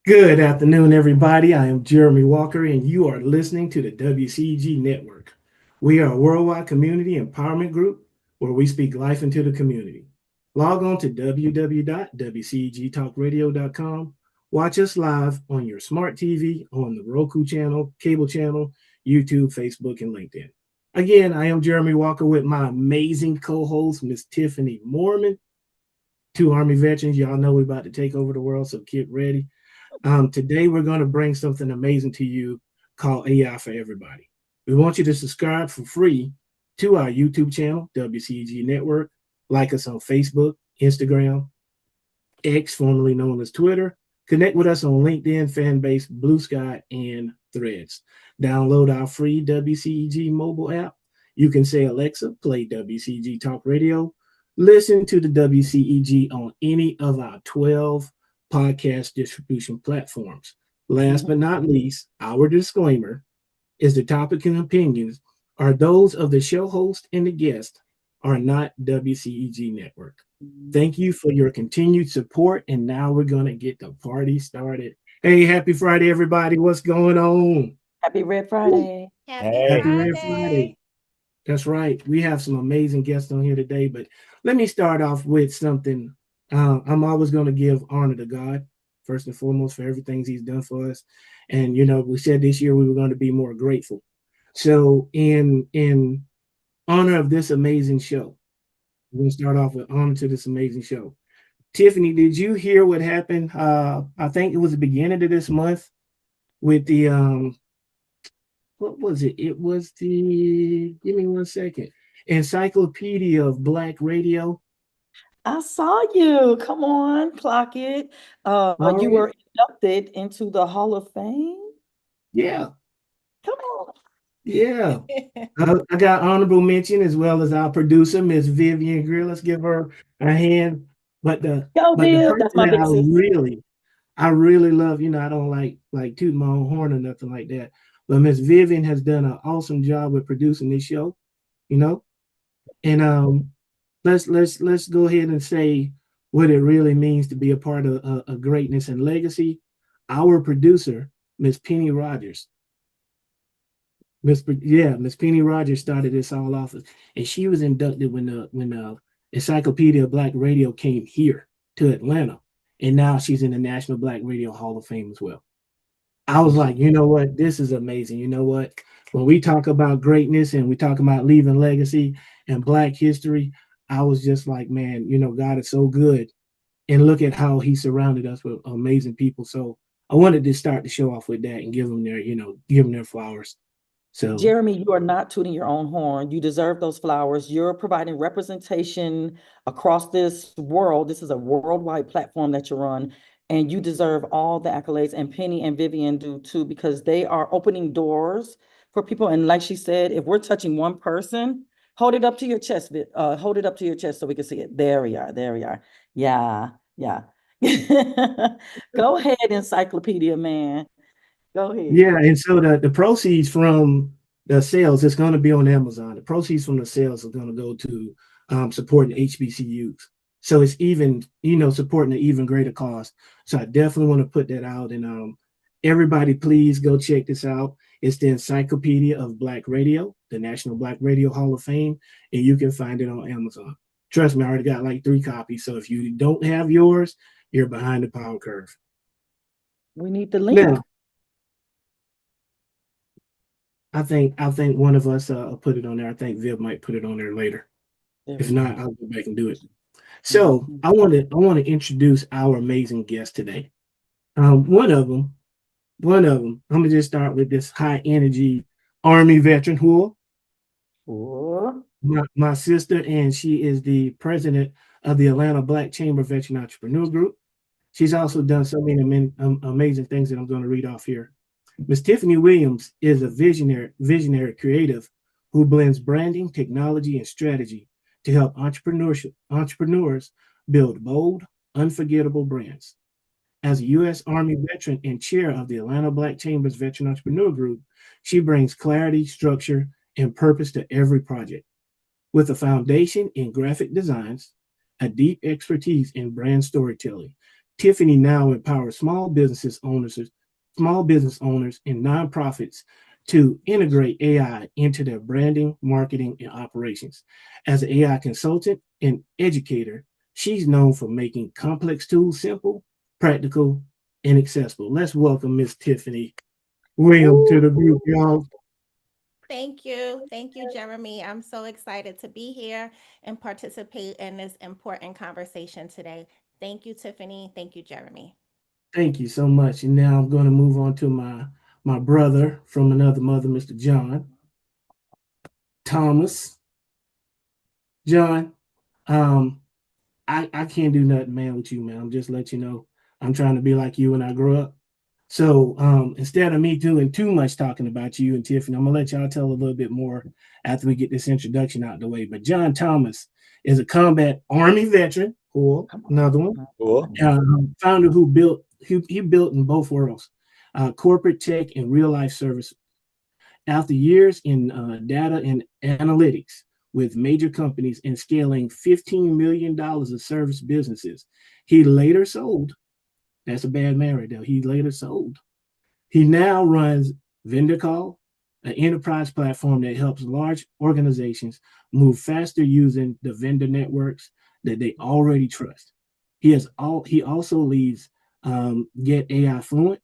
Good afternoon, everybody. I am Jeremy Walker, and you are listening to the WCEG Network. We are a worldwide community empowerment group where we speak life into the community. Log on to www.wcegtalkradio.com. Watch us live on your smart TV, on the Roku channel, cable channel, YouTube, Facebook, and LinkedIn. Again, I am Jeremy Walker with my amazing co-host, Miss Tiffany Morman. Two Army veterans. Y'all know we're about to take over the world, so get ready. Today, we're going to bring something amazing to you called AI for Everybody. We want you to subscribe for free to our YouTube channel, WCEG Network. Like us on Facebook, Instagram, X, formerly known as Twitter. Connect with us on LinkedIn, Fanbase, Blue Sky, and Threads. Download our free WCEG mobile app. You can say, Alexa, play WCEG Talk Radio. Listen to the WCEG on any of our 12 podcast distribution platforms. Last but not least, our disclaimer is the topic and opinions are those of the show host and the guest are not WCEG Network. Thank you for your continued support, and now we're going to get the party started. Hey, happy Friday, everybody. What's going on? Happy Red Friday. Happy Red Friday. That's right. We have some amazing guests on here today, but let me start off with something. I'm always going to give honor to God, first and foremost, for everything he's done for us. And, you know, we said this year we were going to be more grateful. So in honor of this amazing show, we're going to start off with honor to this amazing show. Tiffany, did you hear what happened? I think it was the beginning of this month with the, what was it? It was the, give me one second, Encyclopedia of Black Radio. I saw you. Come on, clock it. You were inducted into the Hall of Fame. Yeah. Come on. Yeah. I got honorable mention as well as our producer, Miss Vivian Greer. Let's give her a hand. But the Viv, that's my big that I really love, you know, I don't like tooting my own horn or nothing like that. But Miss Vivian has done an awesome job with producing this show, you know. And let's go ahead and say what it really means to be a part of a greatness and legacy. Our producer, Miss Penny Rogers. Miss Penny Rogers started this all off, and she was inducted when the Encyclopedia of Black Radio came here to Atlanta, and now she's in the National Black Radio Hall of Fame as well. I was like, you know what, this is amazing. You know what, when we talk about greatness and we talk about leaving legacy and Black history, I was just like, man, you know, God is so good, and look at how He surrounded us with amazing people. So I wanted to start the show off with that and give them their flowers. So, Jeremy, you are not tooting your own horn. You deserve those flowers. You're providing representation across this world. This is a worldwide platform that you're on, and you deserve all the accolades. And Penny and Vivian do too, because they are opening doors for people. And like she said, if we're touching one person, hold it up to your chest. Hold it up to your chest so we can see it. There we are. There we are. Yeah. Yeah. Go ahead, Encyclopedia Man. Go ahead. Yeah, and so the proceeds from the sales, it's going to be on Amazon. The proceeds from the sales are going to go to supporting HBCUs. So it's even, supporting an even greater cause. So I definitely want to put that out. And everybody, please go check this out. It's the Encyclopedia of Black Radio, the National Black Radio Hall of Fame, and you can find it on Amazon. Trust me, I already got like 3 copies. So if you don't have yours, you're behind the power curve. We need the link. Now, I think one of us put it on there. I think Viv might put it on there later. If not, I'll go back and do it. So I want to introduce our amazing guest today. One of them. I'm gonna just start with this high energy Army veteran who my sister, and she is the president of the Atlanta Black Chamber Veteran Entrepreneur Group. She's also done so many amazing things that I'm going to read off here. Ms. Tiffany Williams is a visionary creative who blends branding, technology, and strategy to help entrepreneurs build bold, unforgettable brands. As a U.S. Army veteran and chair of the Atlanta Black Chamber's Veteran Entrepreneur Group, she brings clarity, structure, and purpose to every project. With a foundation in graphic designs, a deep expertise in brand storytelling, Tiffany now empowers small business owners and nonprofits to integrate AI into their branding, marketing, and operations. As an AI consultant and educator, she's known for making complex tools simple, practical, and accessible. Let's welcome Miss Tiffany Williams to the group, y'all. Thank you. Thank you, Jeremy. I'm so excited to be here and participate in this important conversation today. Thank you, Tiffany. Thank you, Jeremy. Thank you so much. And now I'm going to move on to my brother from another mother, Mr. John Thomas. John, um, I can't do nothing, man, with you, man. I'm just let you know. I'm trying to be like you when I grow up. So instead of me doing too much talking about you and Tiffany, I'm gonna let y'all tell a little bit more after we get this introduction out of the way. But John Thomas is a combat Army veteran, cool, another one, Cool. founder who built he built in both worlds, corporate tech and real life service. After years in data and analytics with major companies and scaling $15 million of service businesses, he later sold. That's a bad man right there. He later sold. He now runs VendorCall, an enterprise platform that helps large organizations move faster using the vendor networks that they already trust. He also leads Get AI Fluent,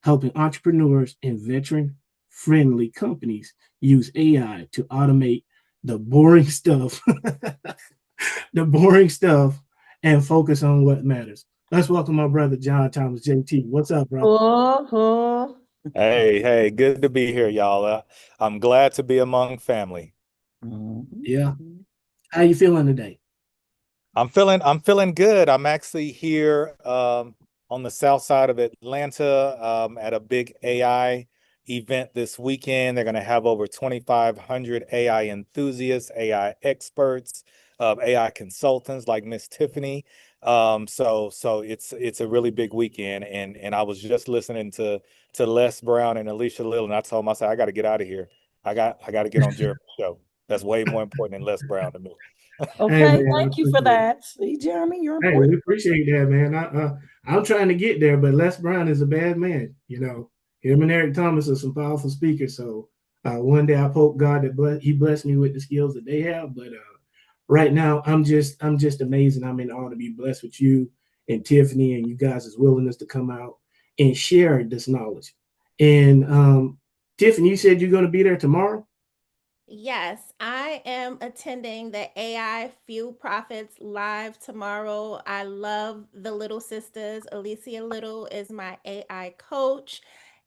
helping entrepreneurs and veteran-friendly companies use AI to automate the boring stuff, the boring stuff, and focus on what matters. Let's welcome my brother John Thomas, JT. What's up, bro? Hey, good to be here, y'all. I'm glad to be among family. Yeah. How you feeling today? I'm feeling good. I'm actually here on the south side of Atlanta at a big AI event this weekend. They're going to have over 2,500 AI enthusiasts, AI experts, AI consultants like Miss Tiffany. So it's a really big weekend, and I was just listening to Les Brown and Alicia Little, and I told myself I got to get out of here. I got to get on Jeremy's show. That's way more important than Les Brown to me. Hey, Okay, man, I thank you for appreciate it. that. See, Jeremy, you're Hey, we important. appreciate that, man. I'm trying to get there, but Les Brown is a bad man. You know, him and Eric Thomas are some powerful speakers. So one day I hope God that he blessed me with the skills that they have. But right now, I'm just amazed, and I'm in awe to be blessed with you and Tiffany and you guys' willingness to come out and share this knowledge. And Tiffany, you said you're going to be there tomorrow. Yes, I am attending the AI Few Profits live tomorrow. I love the Little Sisters. Alicia Little is my AI coach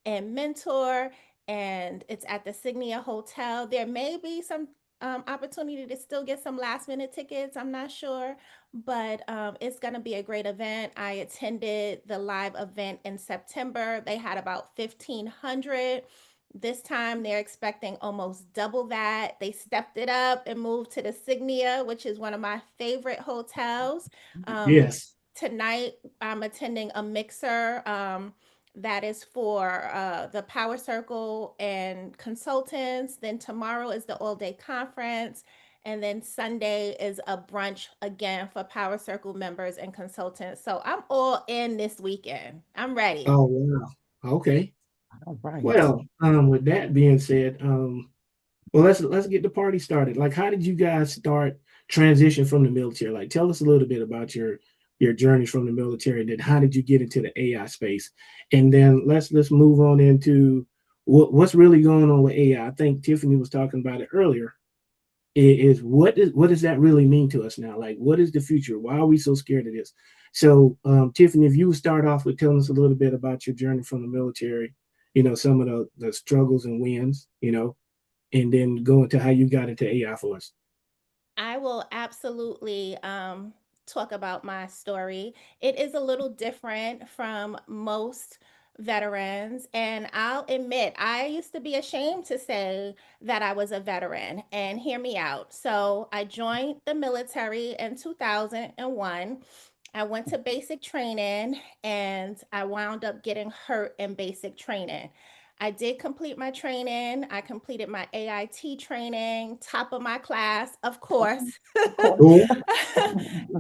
and mentor, and it's at the Signia Hotel. There may be some opportunity to still get some last minute tickets. I'm not sure, but it's going to be a great event. I attended the live event in September. They had about 1,500. This time they're expecting almost double that. They stepped it up and moved to the Signia, which is one of my favorite hotels. Um, Yes. Tonight I'm attending a mixer that is for the Power Circle and consultants. Then tomorrow is the all day conference. And then Sunday is a brunch again for Power Circle members and consultants. So I'm all in this weekend. I'm ready. Oh wow. Okay. All right. Well, with that being said, well, let's get the party started. Like, how did you guys start transition from the military? Like, tell us a little bit about your journey from the military. Then, how did you get into the AI space? And then let's move on into what's really going on with AI. I think Tiffany was talking about it earlier. Is what does that really mean to us now? Like, what is the future? Why are we so scared of this? So, Tiffany, if you would start off with telling us a little bit about your journey from the military, some of the struggles and wins, and then go into how you got into AI for us. I will absolutely talk about my story. It is a little different from most veterans. And I'll admit, I used to be ashamed to say that I was a veteran. And hear me out. So I joined the military in 2001. I went to basic training and I wound up getting hurt in basic training. I did complete my training. I completed my AIT training, top of my class, of course. Of course. Cool.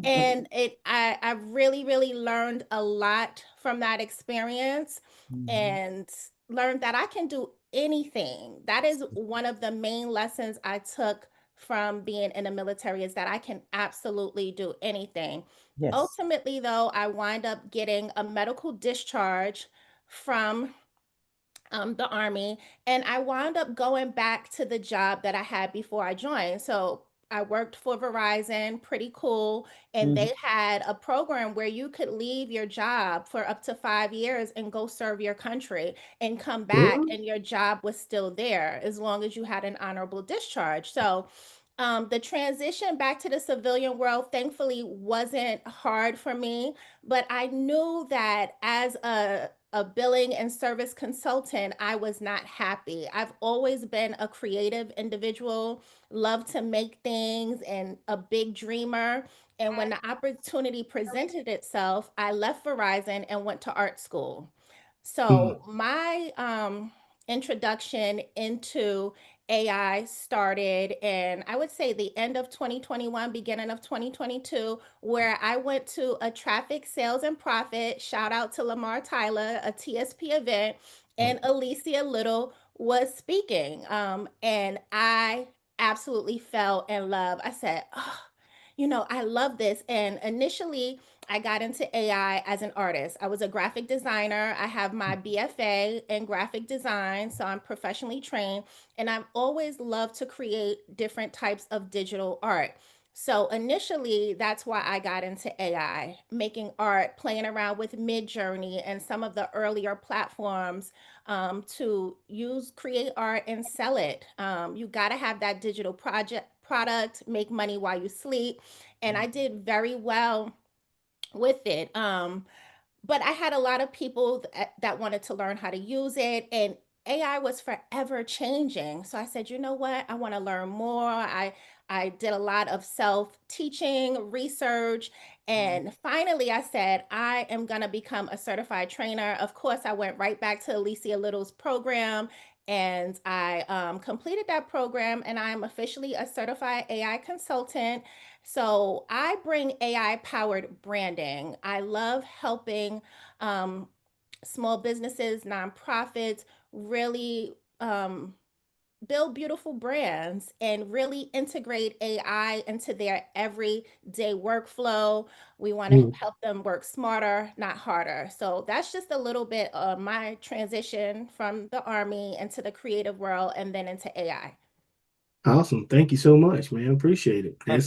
And I really, really learned a lot from that experience and learned that I can do anything. That is one of the main lessons I took from being in the military, is that I can absolutely do anything. Yes. Ultimately, though, I wind up getting a medical discharge from the Army, and I wound up going back to the job that I had before I joined. So I worked for Verizon, pretty cool. And they had a program where you could leave your job for up to 5 years and go serve your country and come back, Really? and your job was still there as long as you had an honorable discharge. So the transition back to the civilian world, thankfully, wasn't hard for me, but I knew that as a billing and service consultant, I was not happy. I've always been a creative individual, love to make things, and a big dreamer. And when the opportunity presented itself, I left Verizon and went to art school. Mm. So my introduction into AI started in, I would say, the end of 2021, beginning of 2022, where I went to a traffic sales and profit, shout out to Lamar Tyler, a TSP event, and Alicia Little was speaking. And I absolutely fell in love. I said, oh, I love this. And initially, I got into AI as an artist. I was a graphic designer. I have my BFA in graphic design, so I'm professionally trained. And I've always loved to create different types of digital art. So initially, that's why I got into AI, making art, playing around with Midjourney and some of the earlier platforms to create art and sell it. You got to have that digital product, make money while you sleep. And I did very well with it. But I had a lot of people that wanted to learn how to use it, and AI was forever changing. So I said, you know what? I want to learn more. I did a lot of self-teaching, research, and finally I said, I am going to become a certified trainer. Of course, I went right back to Alicia Little's program, and I completed that program, and I'm officially a certified AI consultant. So I bring AI powered branding. I love helping um, small businesses, nonprofits really build beautiful brands and really integrate AI into their everyday workflow. We want to Mm. help them work smarter, not harder. So that's just a little bit of my transition from the Army into the creative world and then into AI. Awesome. Thank you so much, man. Appreciate it. Okay.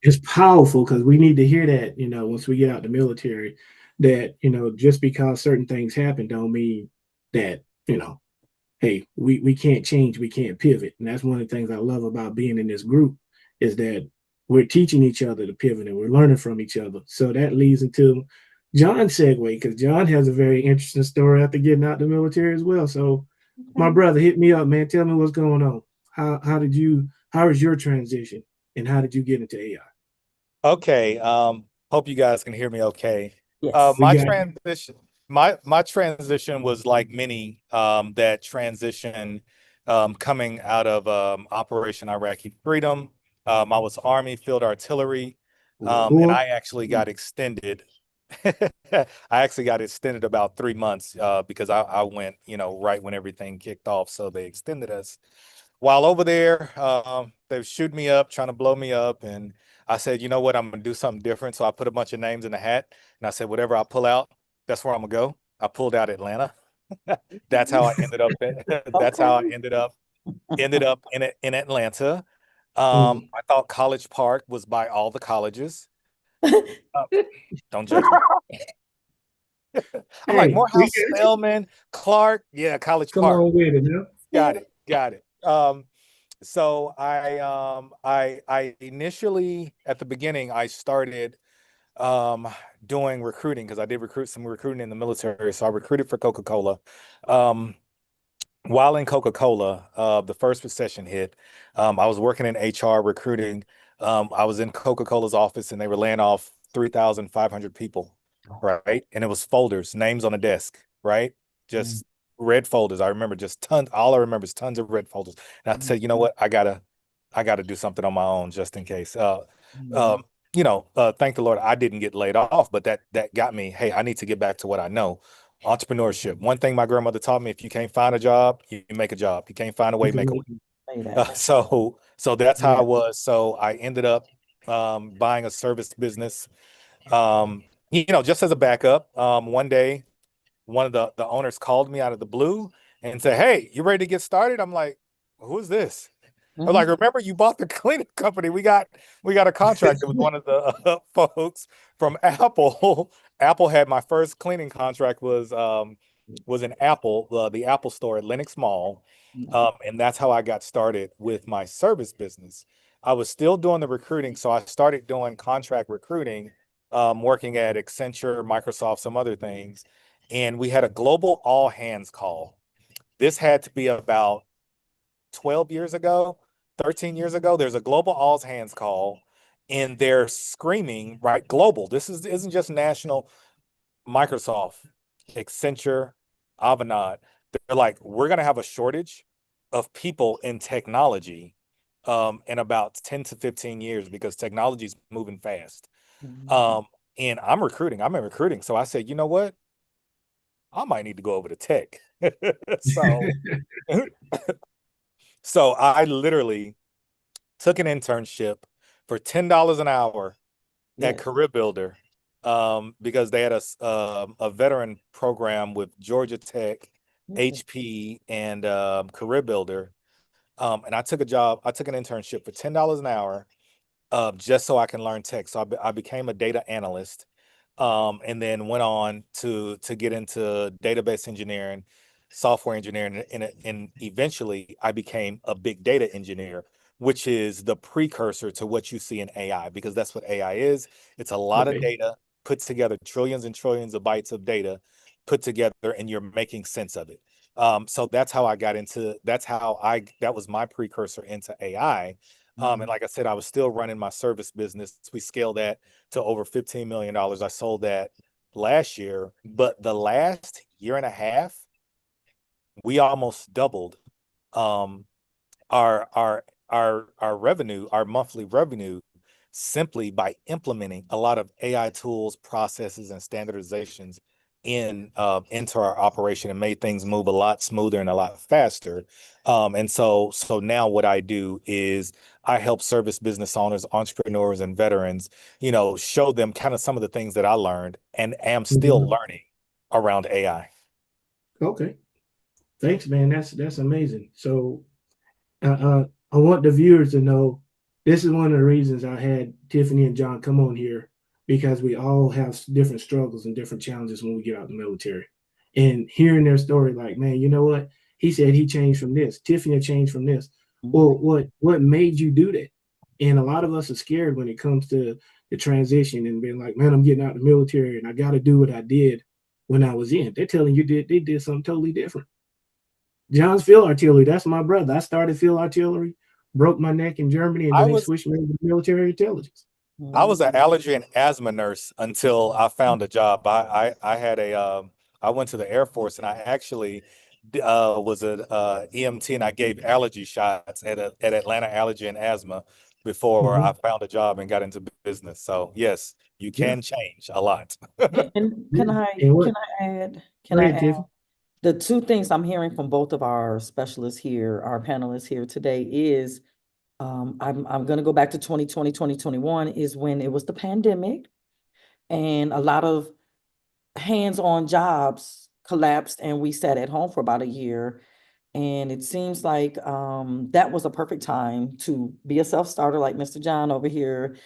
It's powerful because we need to hear that, once we get out the military, that, just because certain things happen don't mean that, hey, we can't change, we can't pivot. And that's one of the things I love about being in this group, is that we're teaching each other to pivot and we're learning from each other. So that leads into John's segue, because John has a very interesting story after getting out the military as well. So my brother, hit me up, man. Tell me what's going on. How is your transition, and how did you get into AI? Okay. Hope you guys can hear me okay. Yes. We My got transition, my transition was like many that transition coming out of Operation Iraqi Freedom. I was Army Field Artillery, and cool. I actually got extended. I actually got extended about 3 months because I went, right when everything kicked off. So they extended us. While over there, they were shooting me up, trying to blow me up. And I said, you know what, I'm going to do something different. So I put a bunch of names in a hat, and I said, whatever I pull out, that's where I'm going to go. I pulled out Atlanta. That's how I ended up. That's how I Okay. ended up in Atlanta. Mm. I thought College Park was by all the colleges. Uh, don't judge me. I'm like Hey, we Morehouse, Spelman, Clark. Yeah, College come Park. on with it, man. Got it. So I initially, at the beginning, I started um doing recruiting, because I did some recruiting in the military. So I recruited for Coca-Cola. Um while in Coca-Cola, the first recession hit. I was working in HR recruiting. I was in Coca-Cola's office, and they were laying off 3,500 people, right? And it was folders, names on a desk, right? Just red folders. I remember just tons. All I remember is tons of red folders. And I said, you know what? I gotta do something on my own just in case. Thank the Lord I didn't get laid off, but that got me. Hey, I need to get back to what I know. Entrepreneurship. One thing my grandmother taught me: if you can't find a job, you make a job. You can't find a way, make a way. Say that. So that's how Yeah. I was. So I ended up buying a service business. Just as a backup. One day, one of the owners called me out of the blue and said, "Hey, you ready to get started?" I'm like, "Who is this?" I'm like, "Remember, you bought the cleaning company. We got a contract." It was one of the folks from Apple. Apple had my first cleaning contract was in Apple, the Apple store at Lenox Mall. And that's how I got started with my service business. I was still doing the recruiting, so I started doing contract recruiting, working at Accenture, Microsoft, some other things. And we had a global all hands call. This had to be about 12 years ago, 13 years ago. There's a global all hands call, and they're screaming, right? Global. This isn't just national. Microsoft, Accenture, Avanade. They're like, we're going to have a shortage of people in technology in about 10 to 15 years because technology is moving fast. And I'm in recruiting. So I said, you know what? I might need to go over to tech. so, so I literally took an internship for $10 an hour at Career Builder because they had a veteran program with Georgia Tech, HP, and Career Builder. And I took an internship for $10 an hour just so I can learn tech. So I became a data analyst, and then went on to get into database engineering, software engineering, and eventually I became a big data engineer, which is the precursor to what you see in AI, because that's what AI is. It's a lot of data put together, trillions and trillions of bytes of data put together, and you're making sense of it. So that's how I got into, that was my precursor into AI. And like I said, I was still running my service business. We scaled that to over $15 million. I sold that last year, but the last year and a half, we almost doubled our revenue, our monthly revenue, simply by implementing a lot of AI tools, processes, and standardizations into our operation, and made things move a lot smoother and a lot faster. And so now what I do is I help service business owners, entrepreneurs, and veterans, show them kind of some of the things that I learned and am still learning around AI. Okay. Thanks, man. That's amazing. So I want the viewers to know this is one of the reasons I had Tiffany and John come on here, because we all have different struggles and different challenges when we get out of the military. And hearing their story, like, man, you know what? He said he changed from this. Tiffany changed from this. Well, what made you do that? And a lot of us are scared when it comes to the transition and being like, man, I'm getting out of the military and I got to do what I did when I was in. They're telling you they did something totally different. John's field artillery. That's my brother. I started field artillery, broke my neck in Germany, and then they switched me over to military intelligence. I was an allergy and asthma nurse until I found a job. I went to the Air Force, and I actually was an EMT, and I gave allergy shots at Atlanta Allergy and Asthma before I found a job and got into business. So yes, you can change a lot. And can I add? The two things I'm hearing from both of our specialists here, our panelists here today, is I'm going to go back to 2020, 2021 is when it was the pandemic, and a lot of hands-on jobs collapsed, and we sat at home for about a year. And it seems like that was a perfect time to be a self-starter like Mr. John over here,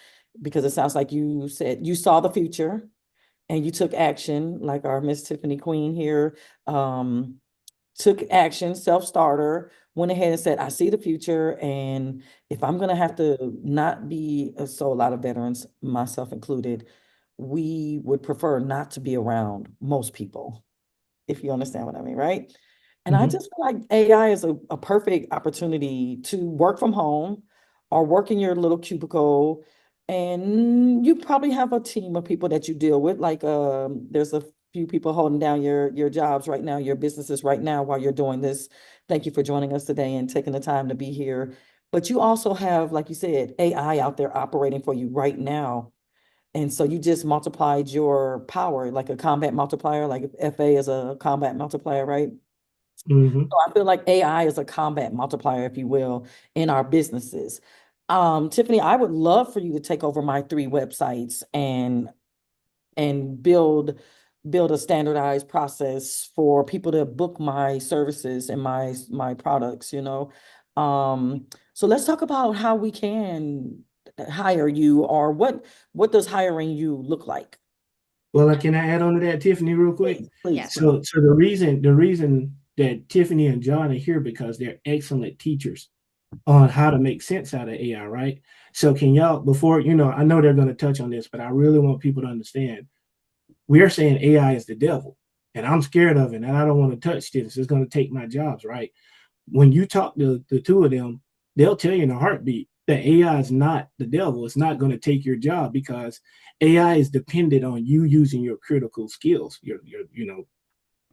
because it sounds like you said you saw the future and you took action, like our Miss Tiffany Queen here, took action, self-starter, went ahead and said, I see the future. And if I'm going to have to not be, so a lot of veterans, myself included, we would prefer not to be around most people, if you understand what I mean, right? And I just feel like AI is a perfect opportunity to work from home or work in your little cubicle. And you probably have a team of people that you deal with. Like there's a few people holding down your jobs right now, your businesses right now while you're doing this. Thank you for joining us today and taking the time to be here. But you also have, like you said, AI out there operating for you right now. And so you just multiplied your power, like a combat multiplier, like FA is a combat multiplier, right? Mhm. So I feel like AI is a combat multiplier, if you will, in our businesses. Tiffany, I would love for you to take over my 3 websites and build a standardized process for people to book my services and my products, you know. So let's talk about how we can hire you, or what does hiring you look like? Well, can I add on to that, Tiffany, real quick? Please. Yes. So the reason that Tiffany and John are here because they're excellent teachers on how to make sense out of AI, right? So can y'all, before, I know they're going to touch on this, but I really want people to understand, we're saying AI is the devil, and I'm scared of it, and I don't want to touch this. It's going to take my jobs, right? When you talk to the two of them, they'll tell you in a heartbeat that AI is not the devil. It's not going to take your job because AI is dependent on you using your critical skills, your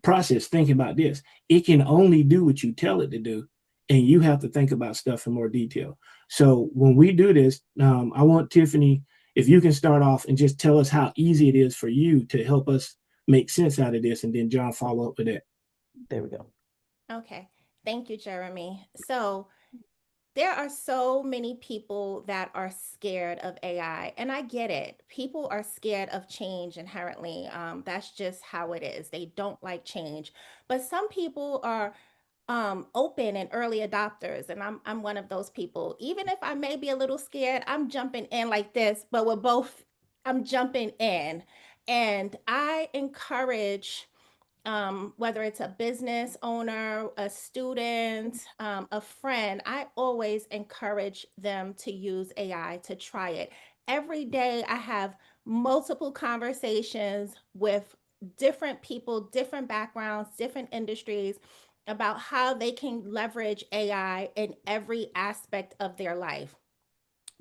process. Think about this. It can only do what you tell it to do, and you have to think about stuff in more detail. So when we do this, I want Tiffany, if you can start off and just tell us how easy it is for you to help us make sense out of this, and then John follow up with that. There we go. Okay. Thank you, Jeremy. So there are so many people that are scared of AI, and I get it. People are scared of change inherently. That's just how it is. They don't like change. But some people are open and early adopters, and I'm one of those people. Even if I may be a little scared, I'm jumping in like this, but we're both I'm jumping in. And I encourage whether it's a business owner, a student, a friend, I always encourage them to use AI, to try it. Every day, I have multiple conversations with different people, different backgrounds, different industries about how they can leverage AI in every aspect of their life.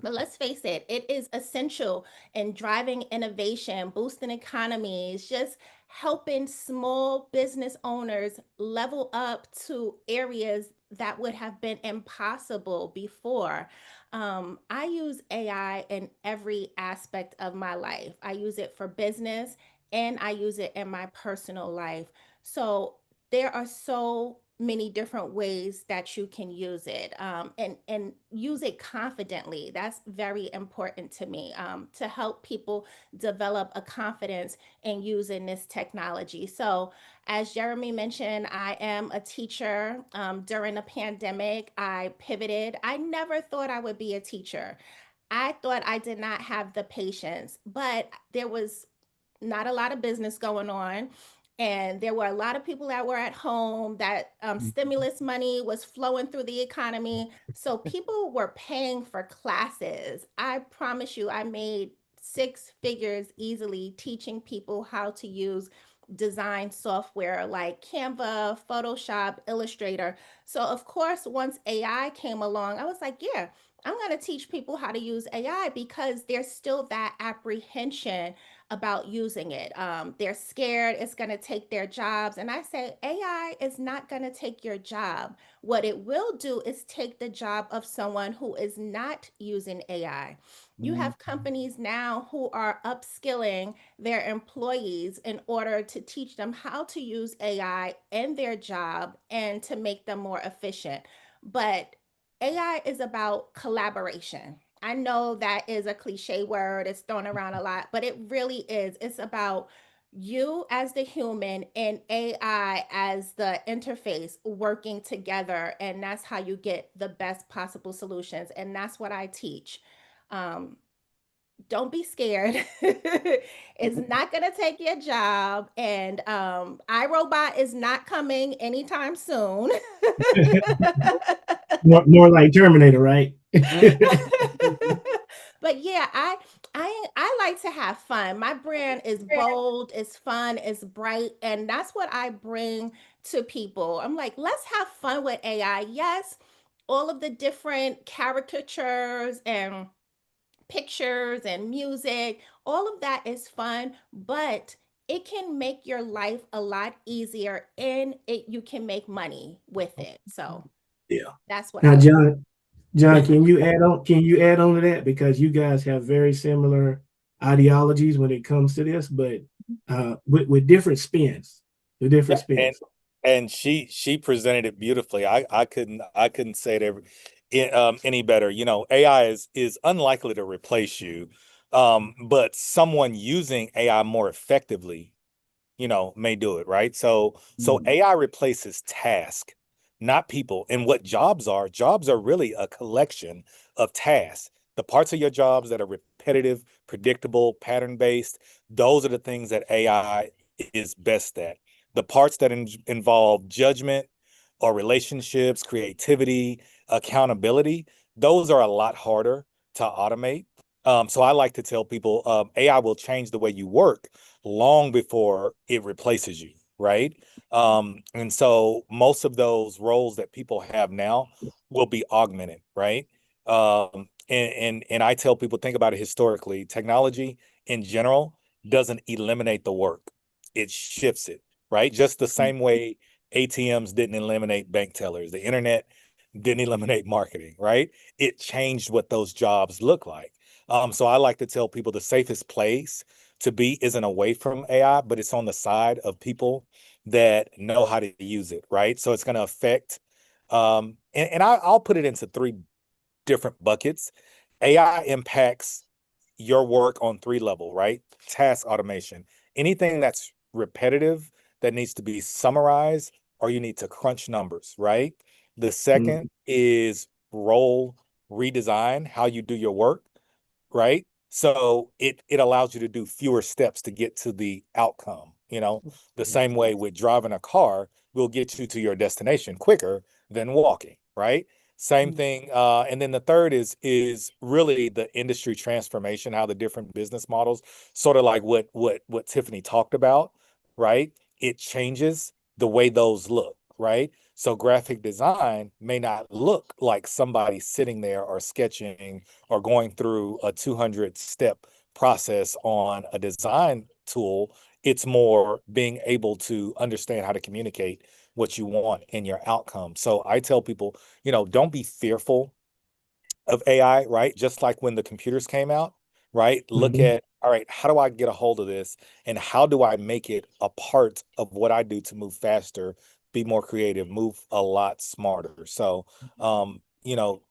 But let's face it, it is essential in driving innovation, boosting economies, just helping small business owners level up to areas that would have been impossible before. I use AI in every aspect of my life. I use it for business and I use it in my personal life. So there are so many different ways that you can use it, and use it confidently. That's very important to me, to help people develop a confidence in using this technology. So as Jeremy mentioned, I am a teacher. During the pandemic, I pivoted. I never thought I would be a teacher. I thought I did not have the patience, but there was not a lot of business going on. And there were a lot of people that were at home, that stimulus money was flowing through the economy. So people were paying for classes. I promise you, I made 6 figures easily teaching people how to use design software like Canva, Photoshop, Illustrator. So, of course, once AI came along, I was like, yeah, I'm going to teach people how to use AI, because there's still that apprehension about using it. They're scared it's going to take their jobs. And I say, AI is not going to take your job. What it will do is take the job of someone who is not using AI. You have companies now who are upskilling their employees in order to teach them how to use AI in their job and to make them more efficient. But AI is about collaboration. I know that is a cliche word, it's thrown around a lot, but it really is. It's about you as the human and AI as the interface working together. And that's how you get the best possible solutions. And that's what I teach. Um, don't be scared. It's not going to take your job. And iRobot is not coming anytime soon. More like Terminator, right? But yeah, I like to have fun. My brand is bold, it's fun, it's bright, and that's what I bring to people. I'm like, let's have fun with AI. Yes, all of the different caricatures and pictures and music, all of that is fun, but it can make your life a lot easier, and you can make money with it. So Yeah. that's what I Now, like. John, can you add on? Can you add on to that, because you guys have very similar ideologies when it comes to this, but with different spins, with different Yeah, spins. and she presented it beautifully. I couldn't say it any better. You know, AI is unlikely to replace you, but someone using AI more effectively, you know, may do it, right? So AI replaces task, not people. And what jobs are really a collection of tasks. The parts of your jobs that are repetitive, predictable, pattern-based, those are the things that AI is best at. The parts that involve judgment or relationships, creativity, accountability, those are a lot harder to automate. So I like to tell people AI will change the way you work long before it replaces you, right? And so most of those roles that people have now will be augmented, right? And I tell people, think about it historically. Technology in general doesn't eliminate the work; it shifts it, right? Just the same way ATMs didn't eliminate bank tellers, the internet didn't eliminate marketing, right? It changed what those jobs look like. So I like to tell people the safest place to be isn't away from AI, but it's on the side of people that know how to use it, right? So it's going to affect, and I'll put it into three different buckets. AI impacts your work on three level, right? Task automation, anything that's repetitive that needs to be summarized or you need to crunch numbers, right? The second is role redesign, how you do your work, right? So it allows you to do fewer steps to get to the outcome. You know, the same way with driving a car will get you to your destination quicker than walking, right? Same thing. And then the third is really the industry transformation, how the different business models, sort of like what Tiffany talked about, right? It changes the way those look, right? So graphic design may not look like somebody sitting there or sketching or going through a 200-step process on a design tool. It's more being able to understand how to communicate what you want in your outcome. So I tell people, you know, don't be fearful of AI, right? Just like when the computers came out, right? Look at, all right, how do I get a hold of this? And how do I make it a part of what I do to move faster, be more creative, move a lot smarter? So, you know,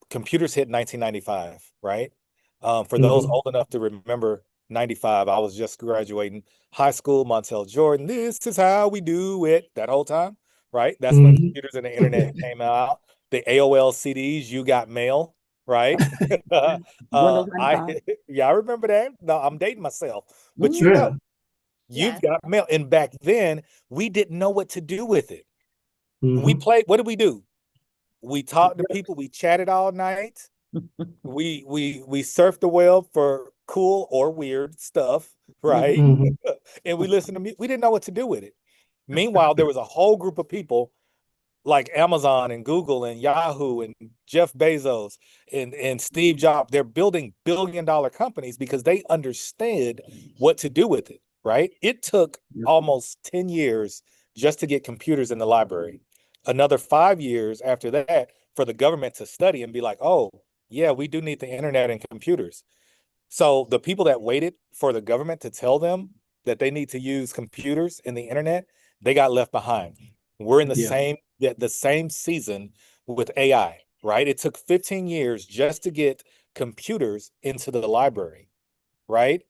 computers hit 1995, right? For those old enough to remember 95, I was just graduating high school, Montel Jordan. This is how we do it. That whole time, right? That's when computers and the internet came out. The AOL CDs, you got mail, right? Windows I 95. yeah, I remember that. No, I'm dating myself, but you Mhm. know, Yeah. you've Yes. got mail. And back then, we didn't know what to do with it. We Mm-hmm. played. What did we do? We talked to people. We chatted all night. We surfed the web for cool or weird stuff, right? Mm-hmm. And we listened to music. We didn't know what to do with it. Meanwhile, there was a whole group of people like Amazon and Google and Yahoo and Jeff Bezos and Steve Jobs. They're building billion-dollar companies because they understood what to do with it, right? It took almost 10 years just to get computers in the library. Another 5 years after that for the government to study and be like, oh, yeah, we do need the internet and computers. So the people that waited for the government to tell them that they need to use computers and the internet, they got left behind. We're in Yeah. the same season with AI, right? It took 15 years just to get computers into the library, right?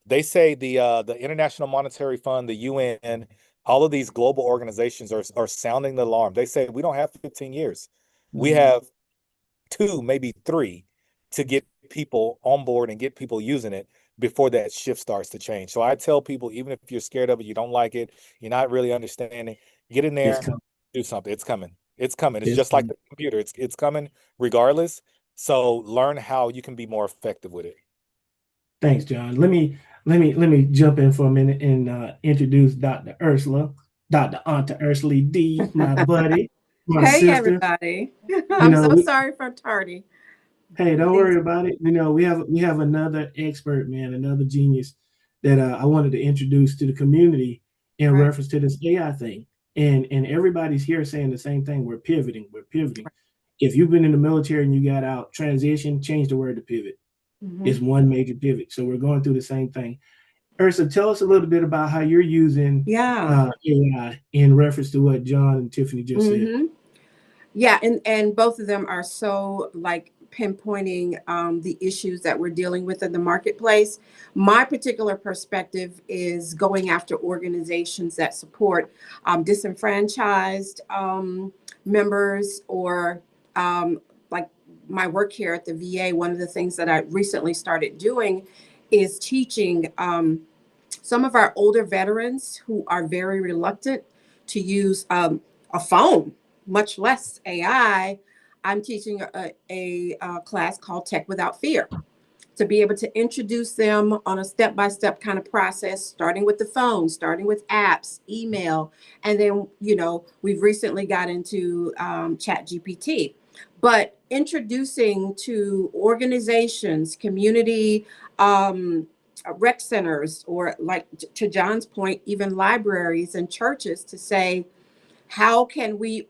They say the International Monetary Fund, the UN, all of these global organizations are sounding the alarm. They say we don't have 15 years. We have 2, maybe 3 to get people on board and get people using it before that shift starts to change. So I tell people, even if you're scared of it, you don't like it, you're not really understanding, get in It's there, coming. do something. It's coming. It's coming. It's It's just like coming. the computer. It's coming regardless. So learn how you can be more effective with it. Thanks, John. Let me jump in for a minute and introduce Dr. Ursula, Dr. Aunta Ursula D, my buddy, my Hey, sister. everybody. You I'm know, so sorry for tardy. hey, don't Things, worry about it. You know, we have another expert, man, another genius that I wanted to introduce to the community in Right. reference to this AI thing. And everybody's here saying the same thing. We're pivoting. We're pivoting. If you've been in the military and you got out, transition, change the word to pivot. Mhm. It's one major pivot. So we're going through the same thing. Ursula, tell us a little bit about how you're using Yeah. AI in reference to what John and Tiffany just said. Mhm. Yeah, and both of them are so like pinpointing the issues that we're dealing with in the marketplace. My particular perspective is going after organizations that support disenfranchised members, or like my work here at the VA. One of the things that I recently started doing is teaching some of our older veterans who are very reluctant to use a phone, much less AI. I'm teaching a class called Tech Without Fear, to be able to introduce them on a step-by-step kind of process, starting with the phone, starting with apps, email, and then, we've recently got into Chat GPT. But introducing to organizations, community rec centers, or like to John's point, even libraries and churches, to say, how can we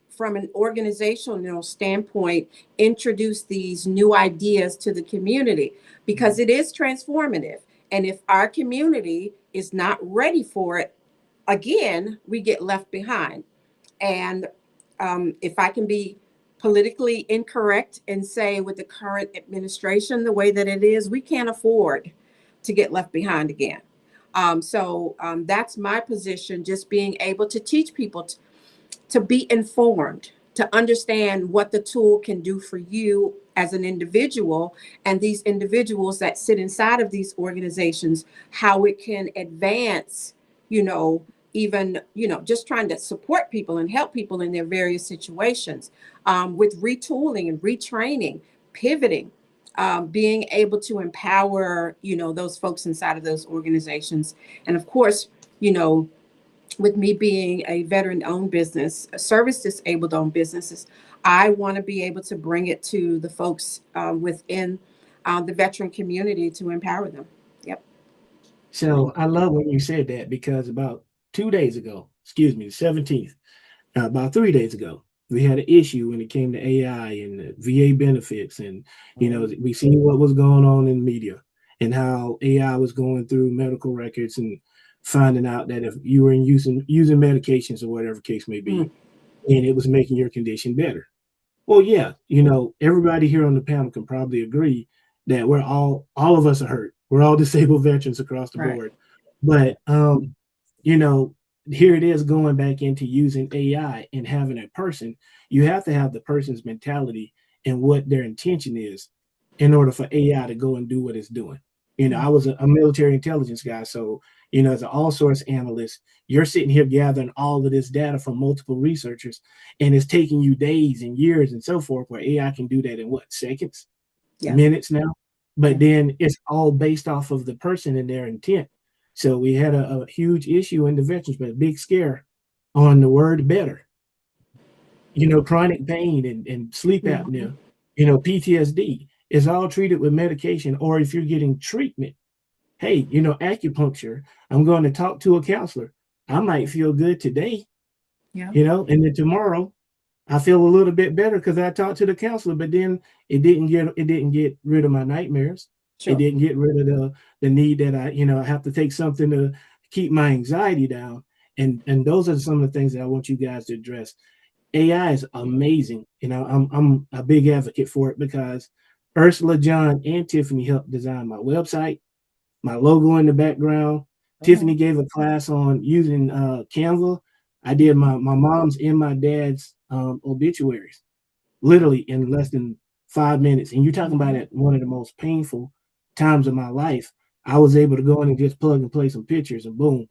from an organizational standpoint, introduce these new ideas to the community, because it is transformative. And if our community is not ready for it, again, we get left behind. And if I can be politically incorrect and say, with the current administration, the way that it is, we can't afford to get left behind again. So that's my position, just being able to teach people to be informed, to understand what the tool can do for you as an individual, and these individuals that sit inside of these organizations, how it can advance, even, just trying to support people and help people in their various situations, with retooling and retraining, pivoting, being able to empower, those folks inside of those organizations. And of course, with me being a veteran-owned business, a service-disabled-owned businesses, I want to be able to bring it to the folks within the veteran community to empower them. Yep. So I love when you said that, because about 2 days ago, excuse me, the 17th, about 3 days ago, we had an issue when it came to AI and the VA benefits. And, we seen what was going on in media and how AI was going through medical records and finding out that if you were using medications or whatever case may be, and it was making your condition better. Well, yeah, everybody here on the panel can probably agree that we're all of us are hurt. We're all disabled veterans across the board. But here it is, going back into using AI and having a person. You have to have the person's mentality and what their intention is in order for AI to go and do what it's doing. I was a military intelligence guy, so as an all source analyst, you're sitting here gathering all of this data from multiple researchers, and it's taking you days and years and so forth, where AI can do that in what, seconds, minutes now. But then it's all based off of the person and their intent. So we had a huge issue in the veterans, but a big scare on the word better. Chronic pain and sleep apnea, PTSD is all treated with medication. Or if you're getting treatment, hey, acupuncture, I'm going to talk to a counselor. I might feel good today, and then tomorrow I feel a little bit better because I talked to the counselor, but then it didn't get rid of my nightmares. It didn't get rid of the need that I have to take something to keep my anxiety down. And those are some of the things that I want you guys to address. AI is amazing. I'm a big advocate for it, because Ursula, John, and Tiffany helped design my website, my logo in the background. Tiffany gave a class on using Canva. I did my mom's and my dad's obituaries, literally in less than 5 minutes. And you're talking about at one of the most painful times of my life. I was able to go in and just plug and play some pictures, and boom,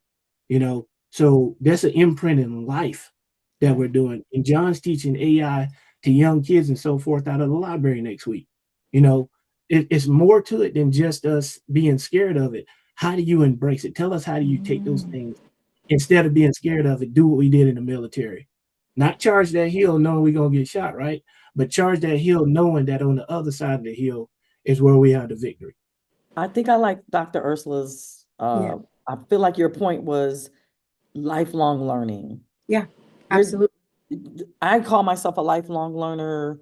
So that's an imprint in life that we're doing. And John's teaching AI to young kids and so forth out of the library next week. It's more to it than just us being scared of it. How do you embrace it? Tell us, how do you take those things, instead of being scared of it? Do what we did in the military. Not charge that hill knowing we're going to get shot, right? But charge that hill knowing that on the other side of the hill is where we have the victory. I think I like Dr. Ursula's I feel like your point was lifelong learning. Yeah, There's- absolutely. I call myself a lifelong learner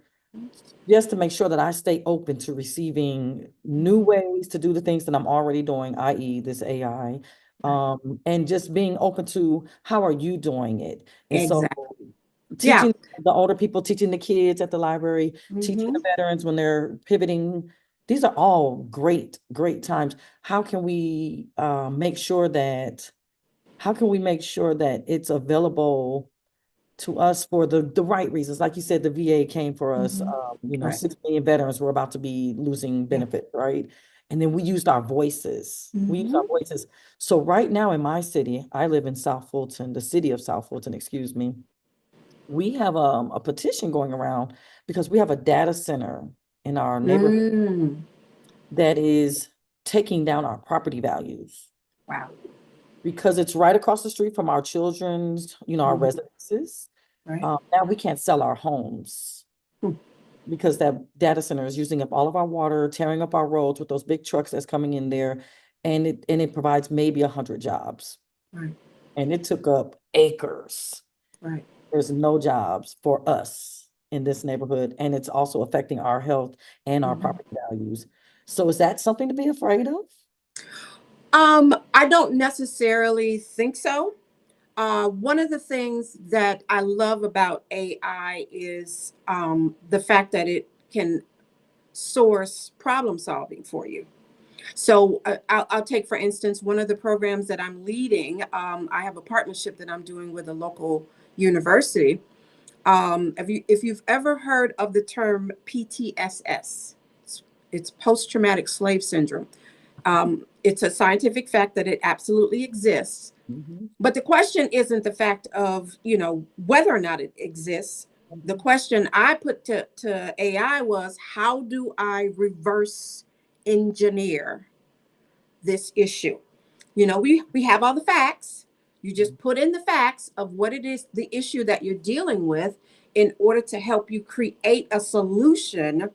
just to make sure that I stay open to receiving new ways to do the things that I'm already doing, i.e. this AI, and just being open to how are you doing it? And so Exactly. teaching the older people, teaching the kids at the library, teaching the Mhm. veterans when they're pivoting. These are all great, great times. How can we make sure that it's available to us for the right reasons? Like you said, the VA came for us. Right. 6 million veterans were about to be losing benefits, right? And then we used our voices. We used our Mhm. voices. So right now in my city, I live in South Fulton, the city of South Fulton, excuse me. We have a petition going around because we have a data center in our neighborhood Mm. that is taking down our property values Wow. because it's right across the street from our children's, our Mhm. residences. Right. Now we can't sell our homes Hmm. because that data center is using up all of our water, tearing up our roads with those big trucks that's coming in there, and it provides maybe 100 jobs. Right. And it took up acres. Right. There's no jobs for us in this neighborhood, and it's also affecting our health and our Mhm. property values. So is that something to be afraid of? I don't necessarily think so. One of the things that I love about AI is the fact that it can source problem solving for you. So I'll take, for instance, one of the programs that I'm leading. I have a partnership that I'm doing with a local university. If you've ever heard of the term PTSS, it's post-traumatic slave syndrome. It's a scientific fact that it absolutely exists. Mhm. But the question isn't the fact of, whether or not it exists. The question I put to AI was, how do I reverse engineer this issue? We have all the facts. You just put in the facts of what it is, the issue that you're dealing with, in order to help you create a solution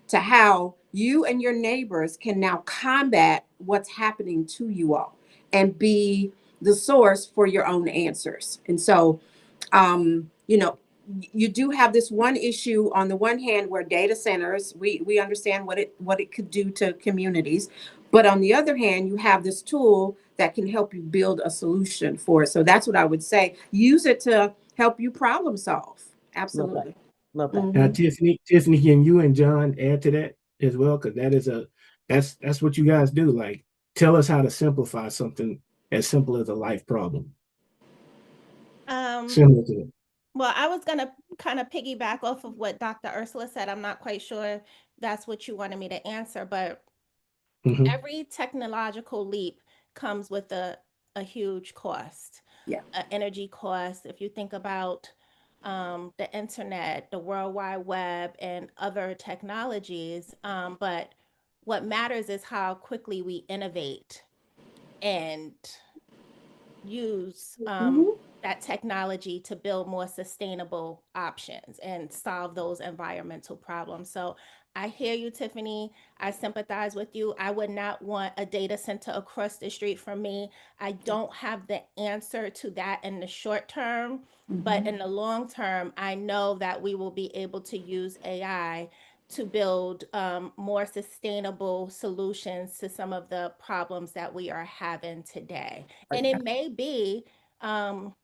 to how you and your neighbors can now combat what's happening to you all and be the source for your own answers. And so, you do have this one issue on the one hand where data centers, we understand what it could do to communities, but on the other hand, you have this tool that can help you build a solution for it. So that's what I would say. Use it to help you problem solve. Absolutely. Love that. Now, Mhm. Tiffany, can you and John add to that as well? Because that's what you guys do. Like, tell us how to simplify something as simple as a life problem. Um, Similar to it. well, I was gonna kind of piggyback off of what Dr. Ursula said. I'm not quite sure if that's what you wanted me to answer, but Mhm. every technological leap comes with a huge cost, Yeah. energy cost. If you think about the internet, the World Wide Web, and other technologies, but what matters is how quickly we innovate and use Mhm. that technology to build more sustainable options and solve those environmental problems. So I hear you, Tiffany. I sympathize with you. I would not want a data center across the street from me. I don't have the answer to that in the short term, but Mhm. in the long term, I know that we will be able to use AI to build more sustainable solutions to some of the problems that we are having today. And it may be um,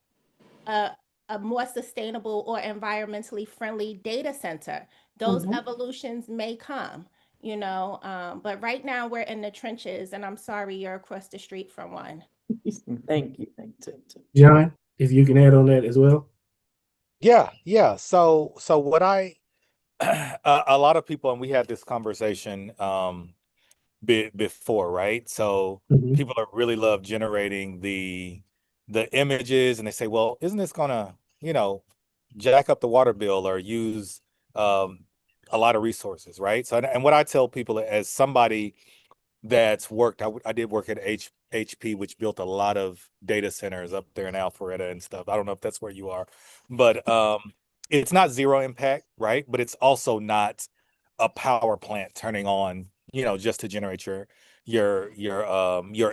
a, a more sustainable or environmentally friendly data center. Those Mhm. evolutions may come, but right now we're in the trenches, and I'm sorry you're across the street from one. Thank you. Thank you. John, if you can add on that as well. Yeah. So what I a lot of people, and we had this conversation before, right? So Mhm. people are really love generating the images, and they say, well, isn't this gonna, jack up the water bill or use um a lot of resources, right? So and what I tell people as somebody that's worked. I did work at HP, which built a lot of data centers up there in Alpharetta and stuff. I don't know if that's where you are, but it's not zero impact, right? But it's also not a power plant turning on, just to generate your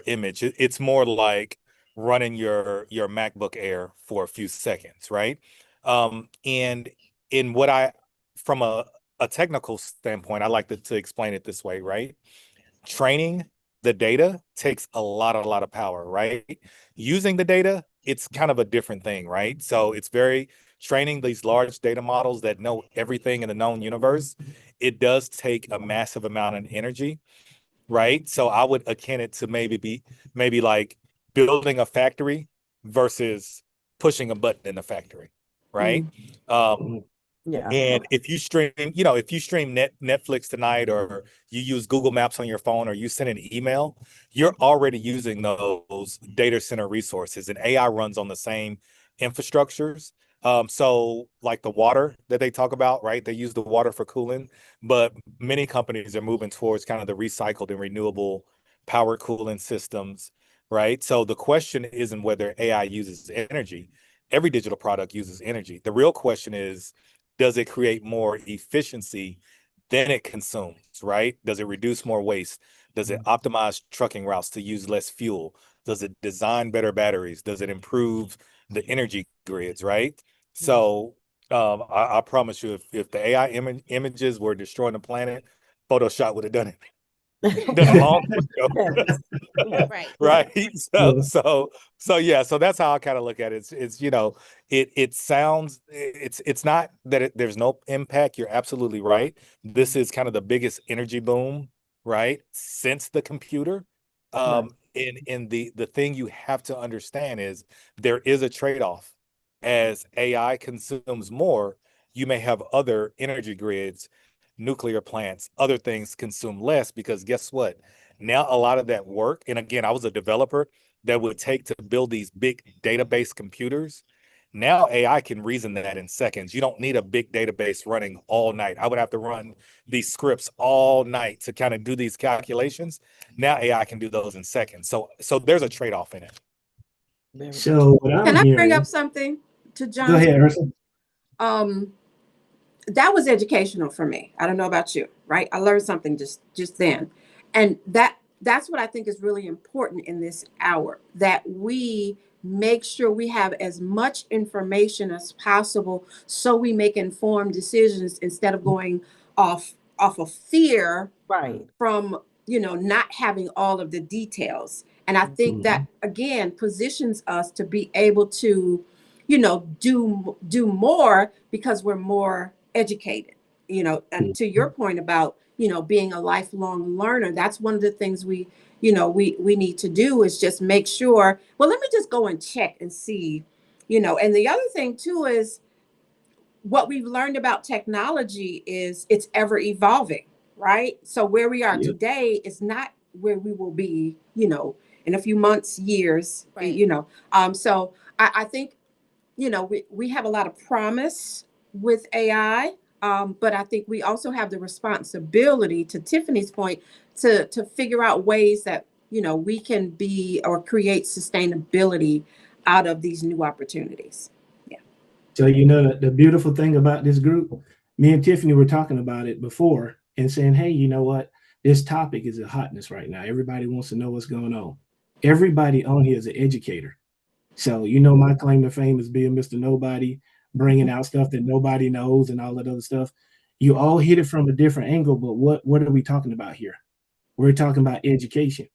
image. It's more like running your MacBook Air for a few seconds, right? And in what from a technical standpoint, I like to explain it this way, right? Training the data takes a lot of power, right? Using the data, it's kind of a different thing, right? So it's very training these large data models that know everything in the known universe. It does take a massive amount of energy, right? So I would akin it to maybe like building a factory versus pushing a button in the factory, right? Yeah. And if you stream, if you stream Netflix tonight, or you use Google Maps on your phone, or you send an email, you're already using those data center resources, and AI runs on the same infrastructures. So like the water that they talk about, right? They use the water for cooling, but many companies are moving towards kind of the recycled and renewable power cooling systems, right? So the question isn't whether AI uses energy. Every digital product uses energy. The real question is, does it create more efficiency than it consumes, right? Does it reduce more waste? Does it optimize trucking routes to use less fuel? Does it design better batteries? Does it improve the energy grids, right? So I promise you, if the AI images were destroying the planet, Photoshop would have done it. Done a long time ago. Right. Right. So yeah, so that's how I kind of look at it. It's it sounds, it's not that there's no impact. You're absolutely right. This is kind of the biggest energy boom, right, since the computer. And the thing you have to understand is there is a trade-off. As AI consumes more, you may have other energy grids, nuclear plants, other things consume less, because guess what? Now a lot of that work, and again, I was a developer, that would take to build these big database computers. Now AI can reason that in seconds. You don't need a big database running all night. I would have to run these scripts all night to kind of do these calculations. Now AI can do those in seconds. So there's a trade-off in it. So what I'm Can I bring hearing, up something to go John's? ahead, Ursula. That was educational for me. I don't know about you, right? I learned something just then. And that's what I think is really important in this hour, that we make sure we have as much information as possible so we make informed decisions instead of going off of fear Right. from not having all of the details. And I think that again positions us to be able to do more because we're more educated, and to your point about being a lifelong learner, that's one of the things we need to do, is just make sure, well, let me just go and check and see. And the other thing too is, what we've learned about technology is it's ever evolving, right? So where we are today is not where we will be, in a few months, years, Right. So I think, we have a lot of promise with AI, but I think we also have the responsibility, to Tiffany's point, to figure out ways that, we can be or create sustainability out of these new opportunities. So the beautiful thing about this group, me and Tiffany were talking about it before and saying, hey, you know what? This topic is a hotness right now. Everybody wants to know what's going on. Everybody on here is an educator. So my claim to fame is being Mr. Nobody, bringing out stuff that nobody knows and all that other stuff. You all hit it from a different angle, but what are we talking about here? We're talking about education.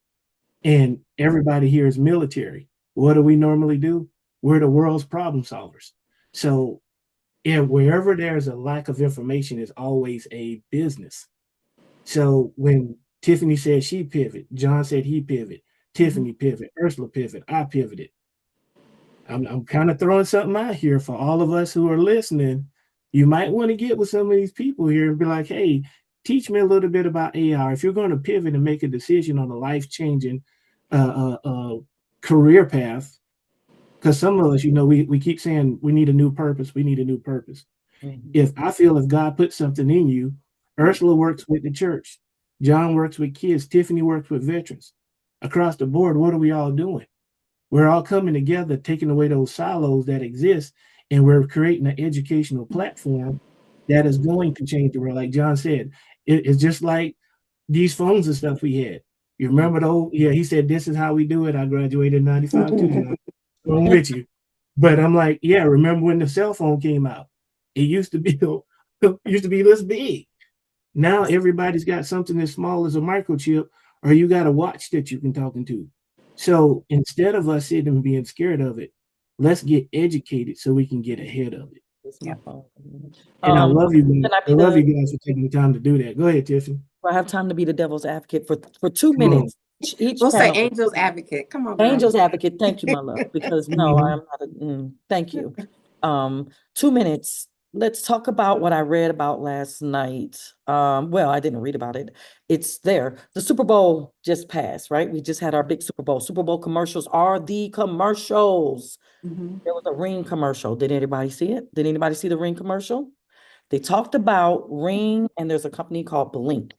And everybody here is military. What do we normally do? We're the world's problem solvers. So wherever there's a lack of information is always a business. So when Tiffany said she pivot, John said he pivot, Tiffany pivot, Ursula pivot, I pivoted. I'm kind of throwing something out here for all of us who are listening. You might want to get with some of these people here and be like, hey, teach me a little bit about AI. If you're going to pivot and make a decision on a life-changing career path, because some of us, we keep saying we need a new purpose. We need a new purpose. If God put something in you, Ursula works with the church, John works with kids, Tiffany works with veterans. Across the board, what are we all doing? We're all coming together, taking away those silos that exist, and we're creating an educational platform that is going to change the world. Like John said, it's just like these phones and stuff we had. You remember though? Yeah, he said, this is how we do it. I graduated in 95 too. I'm with you. But I'm like, yeah, remember when the cell phone came out? It used to be this big. Now everybody's got something as small as a microchip, or you got a watch that you can talk into. So instead of us sitting and being scared of it, let's get educated so we can get ahead of it. It's my Yeah. phone. And I love you guys. Can I I be love the, you guys for taking the time to do that. Go ahead, Tiffany. I have time to be the devil's advocate for 2 Come on. minutes. Each We'll say panel. angel's advocate. Come on, girl. Angel's advocate. Thank you, my love, because no, Mhm. I'm not thank you. 2 minutes. Let's talk about what I read about last night. Well, I didn't read about it. It's there. The Super Bowl just passed, right? We just had our big Super Bowl. Super Bowl commercials are the commercials. Mhm. There was a Ring commercial. Did anybody see it? Did anybody see the Ring commercial? They talked about Ring, and there's a company called Blink,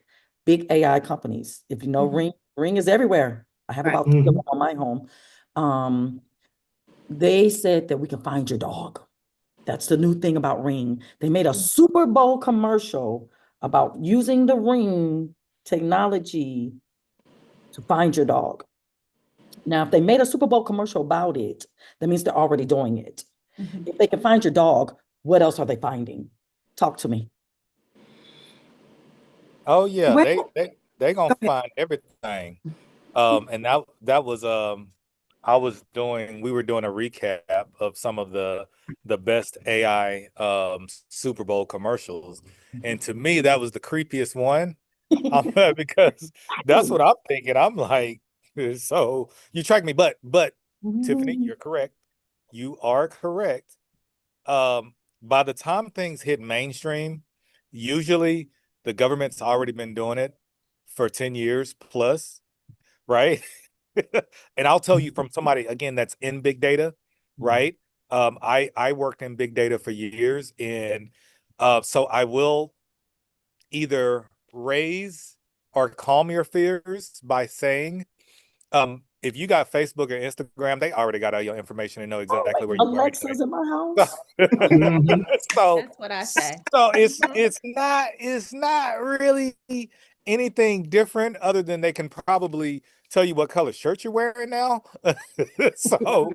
big AI companies. If you know Mhm. Ring is everywhere. I have Right. about 3 of them on my home. They said that we can find your dog. That's the new thing about Ring. They made a Super Bowl commercial about using the Ring technology to find your dog. Now, if they made a Super Bowl commercial about it, that means they're already doing it. Mhm. If they can find your dog, what else are they finding? Talk to me. Oh yeah, Well, they gonna go ahead. find everything. And that was we were doing a recap of some of the best AI Super Bowl commercials, and to me that was the creepiest one. Because that's what I'm thinking. I'm like, so you track me, but Tiffany, you're correct. You are correct. By the time things hit mainstream, usually the government's already been doing it for 10 years plus, right? And I'll tell you from somebody again that's in big data, right? I worked in big data for years, and so I will either raise or calm your fears by saying, if you got Facebook or Instagram, they already got all your information and know exactly where you are Alexa's anyway. in my house. Mhm. So That's what I say. it's not really anything different other than they can probably tell you what color shirt you're wearing now. So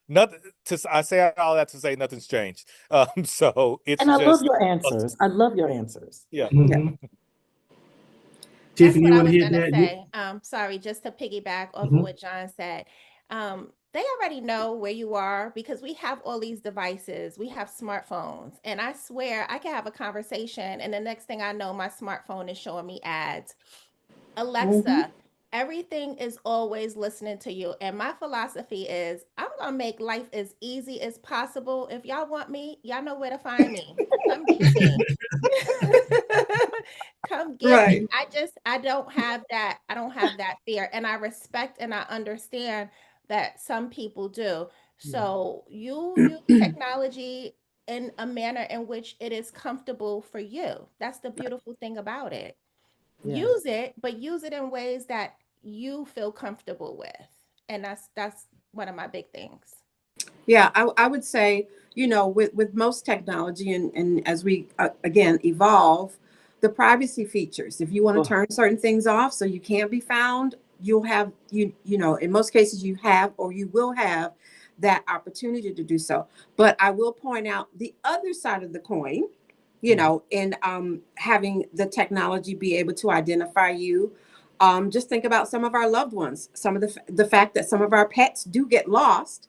nothing I say all that to say nothing's changed. So it's And I love just your answers. I love your answers. yeah. Yeah. Mhm. That's Tiffany, what you I want to was hit gonna that? say. Sorry, just to piggyback off of Mhm. what John said. They already know where you are because we have all these devices. We have smartphones, and I swear I can have a conversation, and the next thing I know, my smartphone is showing me ads. Alexa, everything is always listening to you. And my philosophy is I'm going to make life as easy as possible. If y'all want me, y'all know where to find me. Come get me. Come get me. Right. I don't have that. I don't have that fear. And I respect and I understand that some people do. So you use technology in a manner in which it is comfortable for you. That's the beautiful thing about it. Yeah. Use it, but use it in ways that you feel comfortable with. And that's one of my big things. Yeah, I would say, with most technology and as we again evolve, the privacy features. If you want to Oh, turn certain things off so you can't be found, you'll have in most cases you have or you will have that opportunity to do so. But I will point out the other side of the coin, in having the technology be able to identify you. Just think about some of our loved ones, some of the fact that some of our pets do get lost,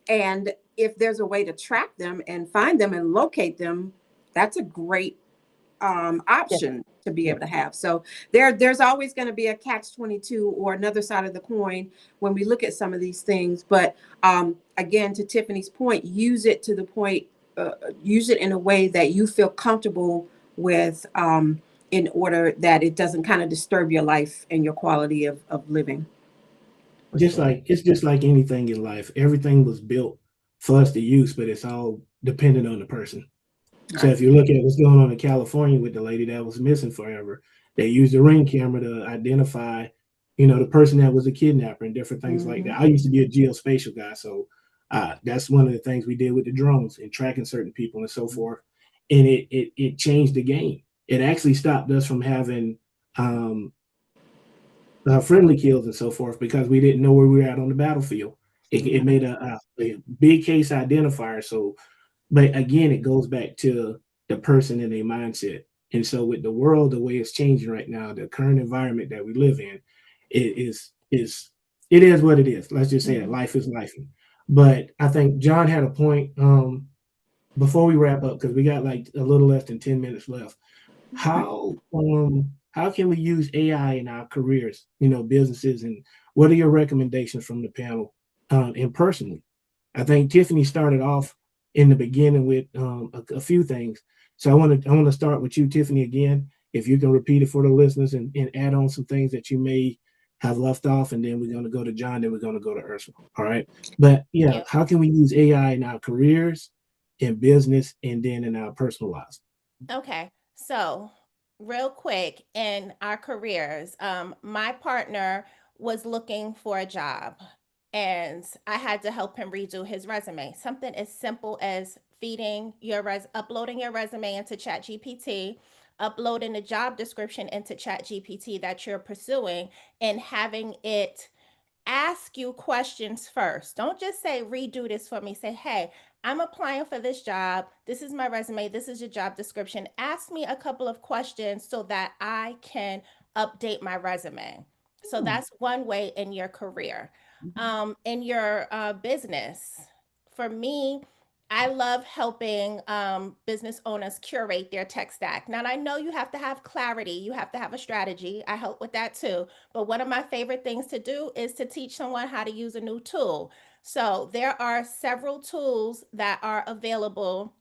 and if there's a way to track them and find them and locate them, that's a great yeah. option to be Yeah. able to have. So there's always going to be a catch-22 or another side of the coin when we look at some of these things. But again, to Tiffany's point, use it to the point, use it in a way that you feel comfortable with, in order that it doesn't kind of disturb your life and your quality of living. For Just sure. like it's just like anything in life. Everything was built for us to use, but it's all dependent on the person. So Right. if you look at what's going on in California with the lady that was missing forever, they used the Ring camera to identify, the person that was a kidnapper and different things like that. I used to be a geospatial guy, so that's one of the things we did with the drones and tracking certain people and so forth. And it changed the game. It actually stopped us from having friendly kills and so forth because we didn't know where we were at on the battlefield. It made a big case identifier. So, but again, it goes back to the person and their mindset. And so, with the world the way it's changing right now, the current environment that we live in, it is what it is. Let's just say that life is life. But I think John had a point before we wrap up because we got like a little less than 10 minutes left. How can we use AI in our careers, businesses, and what are your recommendations from the panel and personally? I think Tiffany started off in the beginning with a few things. So I want to start with you, Tiffany, again. If you can repeat it for the listeners and add on some things that you may have left off, and then we're going to go to John, then we're going to go to Ursula. All right. But yeah, how can we use AI in our careers, in business, and then in our personal lives? Okay. So, real quick, in our careers, my partner was looking for a job and I had to help him redo his resume. Something as simple as uploading your resume into ChatGPT, uploading the job description into ChatGPT that you're pursuing, and having it ask you questions first. Don't just say, redo this for me. Say, hey, I'm applying for this job. This is my resume. This is your job description. Ask me a couple of questions so that I can update my resume. So that's one way in your career. In your business, for me, I love helping business owners curate their tech stack. Now, I know you have to have clarity, you have to have a strategy. I help with that too. But one of my favorite things to do is to teach someone how to use a new tool. So there are several tools that are available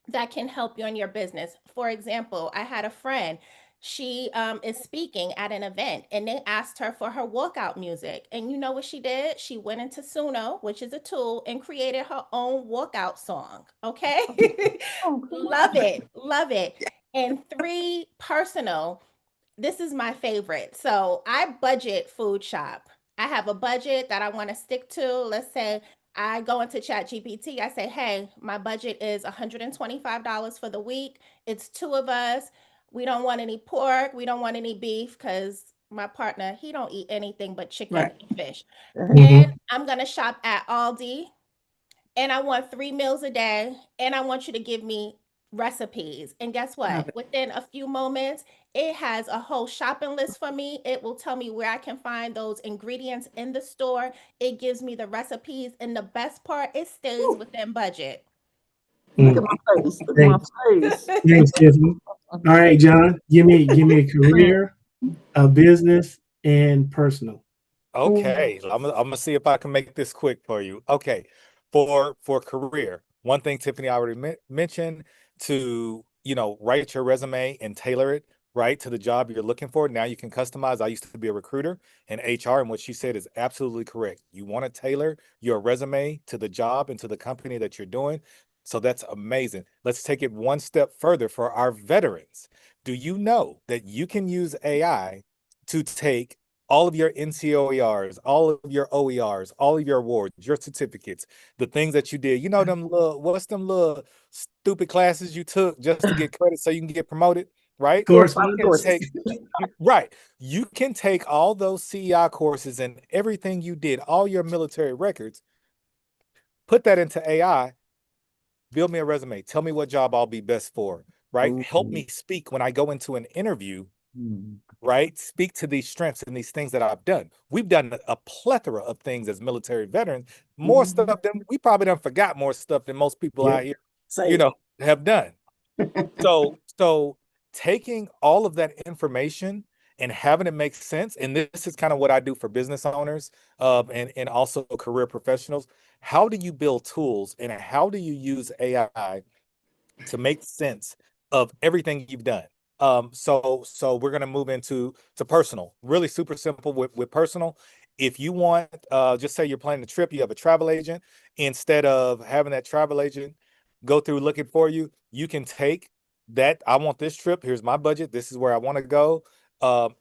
that can help you in your business. For example, I had a friend. She is speaking at an event and they asked her for her walkout music. And you know what she did? She went into Suno, which is a tool, and created her own walkout song. Okay. Love it. Love it. And three, personal, this is my favorite. So I budget food shop. I have a budget that I want to stick to. Let's say I go into Chat GPT. I say, hey, my budget is $125 for the week. It's two of us. We don't want any pork. We don't want any beef because my partner, he don't eat anything but chicken and fish. And I'm going to shop at Aldi and I want 3 meals a day, and I want you to give me recipes. And guess what? Within a few moments, it has a whole shopping list for me. It will tell me where I can find those ingredients in the store. It gives me the recipes. And the best part, it stays within budget. Look at my face. Look at my face. Thanks, Tiffany. All right, John, give me a career, a business, and personal. Okay, I'm gonna see if I can make this quick for you. Okay, for career, one thing Tiffany already mentioned to write your resume and tailor it right to the job you're looking for. Now you can customize. I used to be a recruiter in HR, and what she said is absolutely correct. You want to tailor your resume to the job and to the company that you're doing. So that's amazing. Let's take it one step further for our veterans. Do you know that you can use AI to take all of your NCOERs, all of your OERs, all of your awards, your certificates, the things that you did, what's them little stupid classes you took just to get credit so you can get promoted, right? Right. You can take all those CEI courses and everything you did, all your military records, put that into AI, build me a resume, tell me what job I'll be best for, right? Help me speak when I go into an interview. Right? Speak to these strengths and these things that I've done. We've done a plethora of things as military veterans, more stuff than we probably done forgot more stuff than most people out here, have done. So taking all of that information and having it make sense, and this is kind of what I do for business owners and also career professionals. How do you build tools and how do you use AI to make sense of everything you've done? So we're gonna move into personal. Really super simple with personal. If you want, just say you're planning a trip, you have a travel agent. Instead of having that travel agent go through looking for you, you can take that. I want this trip. Here's my budget. This is where I want to go.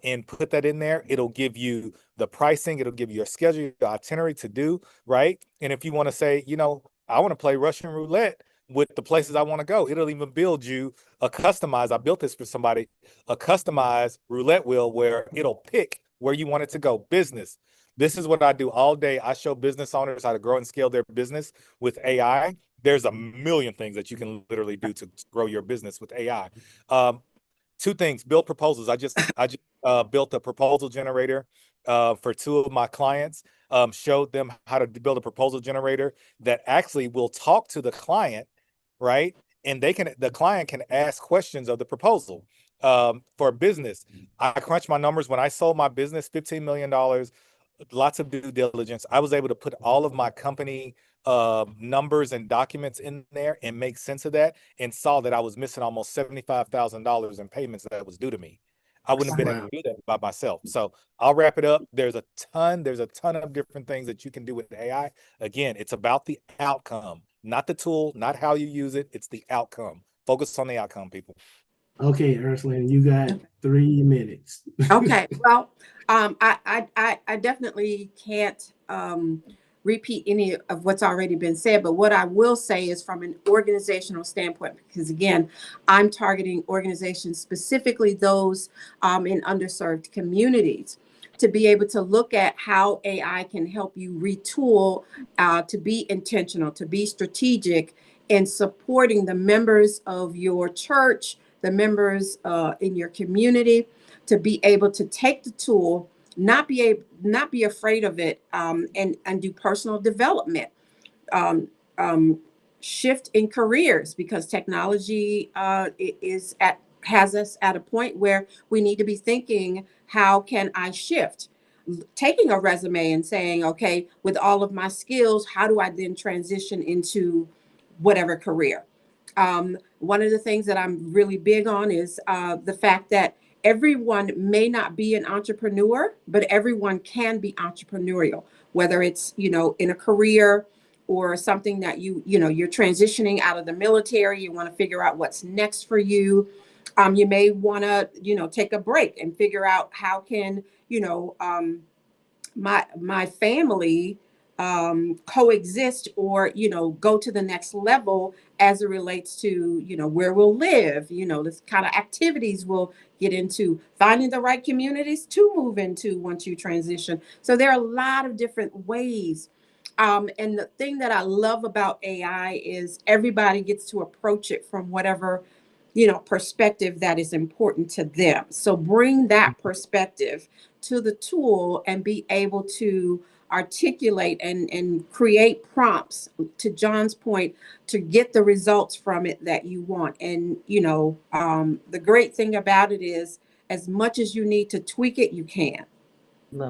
And put that in there. It'll give you the pricing. It'll give you a schedule, your itinerary to do, right? And if you want to say, I want to play Russian roulette with the places I want to go, it'll even build you a customized, I built this for somebody, a customized roulette wheel where it'll pick where you want it to go. Business. This is what I do all day. I show business owners how to grow and scale their business with AI. There's a million things that you can literally do to grow your business with AI. Two things: build proposals. I just built a proposal generator for two of my clients. Showed them how to build a proposal generator that actually will talk to the client, right? And the client can ask questions of the proposal. For business, I crunched my numbers when I sold my business, $15 million, lots of due diligence. I was able to put all of my company numbers and documents in there and make sense of that, and saw that I was missing almost $75,000 in payments that was due to me. I wouldn't have been able to do that by myself. So I'll wrap it up. There's a ton of different things that you can do with AI. Again, it's about the outcome, not the tool, not how you use it. It's the outcome. Focus on the outcome, people. Okay, Ursula, you got 3 minutes. Okay, well, I definitely can't repeat any of what's already been said, but what I will say is from an organizational standpoint, because again, I'm targeting organizations, specifically those in underserved communities, to be able to look at how AI can help you retool, to be intentional, to be strategic in supporting the members of your church, the members in your community, to be able to take the tool, not be afraid of it, and do personal development, shift in careers, because technology has us at a point where we need to be thinking, how can I shift? Taking a resume and saying, okay, with all of my skills, how do I then transition into whatever career? One of the things that I'm really big on is the fact that everyone may not be an entrepreneur, but everyone can be entrepreneurial, whether it's, in a career or something that you're transitioning out of the military, you want to figure out what's next for you. You may want to, take a break and figure out how can, my family coexist, or go to the next level as it relates to where we'll live, this kind of activities we'll get into, finding the right communities to move into once you transition. So there are a lot of different ways, and the thing that I love about AI is everybody gets to approach it from whatever perspective that is important to them. So bring that perspective to the tool and be able to articulate and create prompts, to John's point, to get the results from it that you want. And the great thing about it is, as much as you need to tweak it, you can.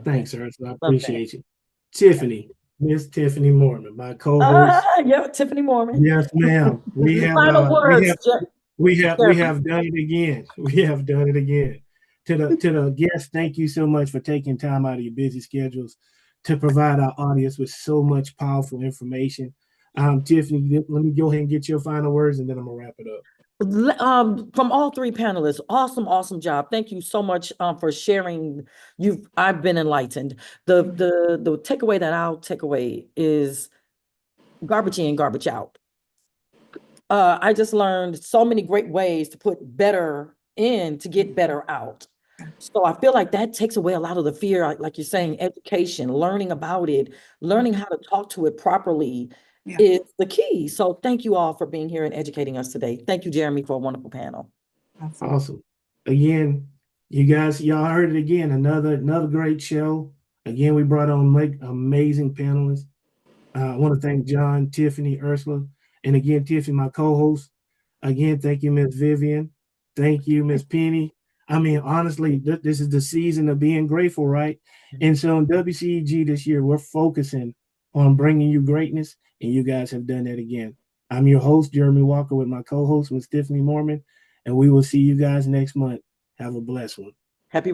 Thanks, Ursula. I appreciate you. Tiffany, Miss Tiffany Morman, my co-host. Yeah, Tiffany Morman. Yes, ma'am. We have done it again. We have done it again. To the guests, thank you so much for taking time out of your busy schedules to provide our audience with so much powerful information. Tiffany, let me go ahead and get your final words, and then I'm gonna wrap it up. From all three panelists, awesome job. Thank you so much for sharing. I've been enlightened. The takeaway that I'll take away is garbage in, garbage out. I just learned so many great ways to put better in to get better out. So I feel like that takes away a lot of the fear, like you're saying, education, learning about it, learning how to talk to it properly is the key. So thank you all for being here and educating us today. Thank you, Jeremy, for a wonderful panel. Awesome. Again, y'all heard it again, another great show. Again, we brought on amazing panelists. I want to thank John, Tiffany, Ursula, and again, Tiffany, my co-host. Again, thank you, Miss Vivian. Thank you, Miss Penny. I mean, honestly, this is the season of being grateful, right? And so in WCEG this year, we're focusing on bringing you greatness, and you guys have done that again. I'm your host, Jeremy Walker, with my co-host, Miss Tiffany Morman, and we will see you guys next month. Have a blessed one. Happy